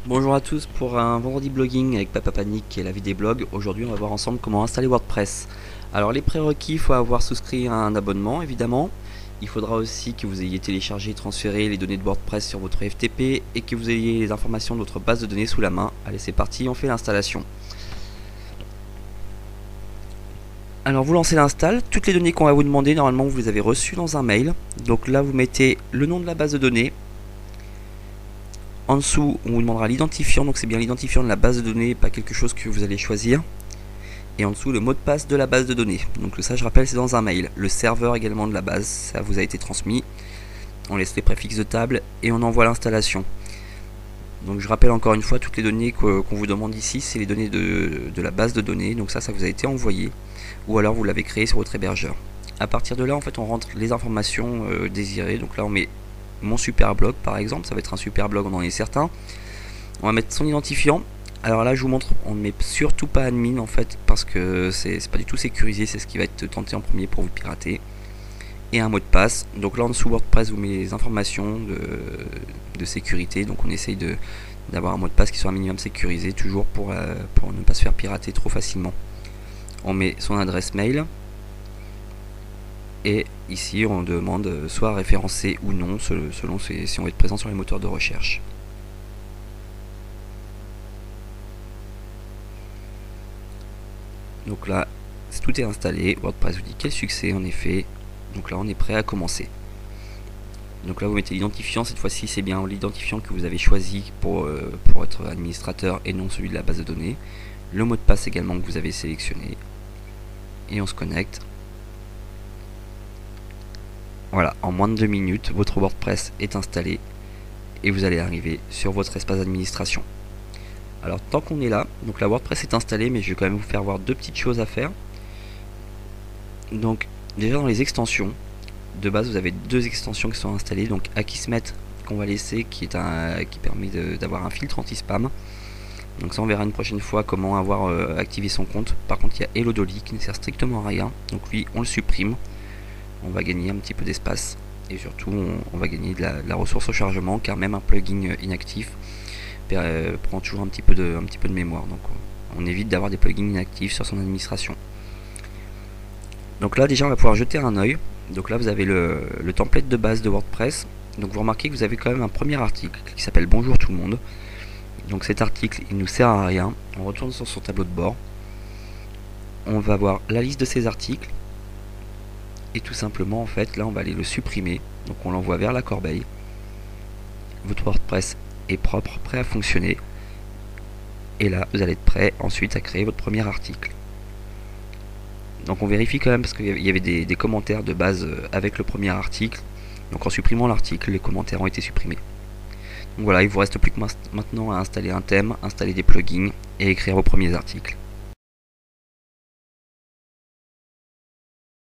Bonjour à tous pour un vendredi blogging avec Papa Panic et la vie des blogs. Aujourd'hui on va voir ensemble comment installer WordPress. Alors les prérequis, il faut avoir souscrit à un abonnement évidemment. Il faudra aussi que vous ayez téléchargé et transféré les données de WordPress sur votre FTP et que vous ayez les informations de votre base de données sous la main. Allez c'est parti, on fait l'installation. Alors vous lancez l'install, toutes les données qu'on va vous demander normalement vous les avez reçues dans un mail. Donc là vous mettez le nom de la base de données. En dessous, on vous demandera l'identifiant, donc c'est bien l'identifiant de la base de données, pas quelque chose que vous allez choisir. Et en dessous, le mot de passe de la base de données. Donc ça, je rappelle, c'est dans un mail. Le serveur également de la base, ça vous a été transmis. On laisse les préfixes de table et on envoie l'installation. Donc je rappelle encore une fois, toutes les données qu'on vous demande ici, c'est les données de la base de données. Donc ça vous a été envoyé. Ou alors vous l'avez créé sur votre hébergeur. À partir de là, en fait, on rentre les informations désirées. Donc là, on met mon super blog par exemple, ça va être un super blog, on en est certain. On va mettre son identifiant. Alors là je vous montre, on ne met surtout pas admin en fait parce que c'est pas du tout sécurisé, c'est ce qui va être tenté en premier pour vous pirater. Et un mot de passe. Donc là en dessous WordPress vous met les informations de sécurité, donc on essaye d'avoir un mot de passe qui soit un minimum sécurisé toujours pour ne pas se faire pirater trop facilement. On met son adresse mail. Et ici on demande soit référencé ou non selon si on veut être présent sur les moteurs de recherche. Donc là tout est installé, WordPress vous dit quel succès en effet. Donc là on est prêt à commencer. Donc là vous mettez l'identifiant, cette fois-ci c'est bien l'identifiant que vous avez choisi pour être administrateur et non celui de la base de données. Le mot de passe également que vous avez sélectionné. Et on se connecte. Voilà, en moins de 2 minutes, votre WordPress est installé et vous allez arriver sur votre espace d'administration. Alors tant qu'on est là, donc la WordPress est installée, mais je vais quand même vous faire voir deux petites choses à faire. Donc déjà dans les extensions, de base vous avez deux extensions qui sont installées, donc Akismet qu'on va laisser, qui permet d'avoir un filtre anti-spam. Donc ça on verra une prochaine fois comment avoir activé son compte. Par contre il y a Elodoli qui ne sert strictement à rien, donc lui on le supprime. On va gagner un petit peu d'espace et surtout on va gagner de la ressource au chargement, car même un plugin inactif prend toujours un petit peu de mémoire, donc on évite d'avoir des plugins inactifs sur son administration. Donc là déjà on va pouvoir jeter un oeil. Donc là vous avez le template de base de WordPress. Donc vous remarquez que vous avez quand même un premier article qui s'appelle Bonjour tout le monde. Donc cet article il nous sert à rien. On retourne sur son tableau de bord. On va voir la liste de ces articles. Et tout simplement en fait là on va aller le supprimer. Donc on l'envoie vers la corbeille. Votre WordPress est propre, prêt à fonctionner. Et là vous allez être prêt ensuite à créer votre premier article. Donc on vérifie quand même parce qu'il y avait des commentaires de base avec le premier article. Donc en supprimant l'article, les commentaires ont été supprimés. Donc voilà, il vous reste plus que maintenant à installer un thème, installer des plugins et écrire vos premiers articles.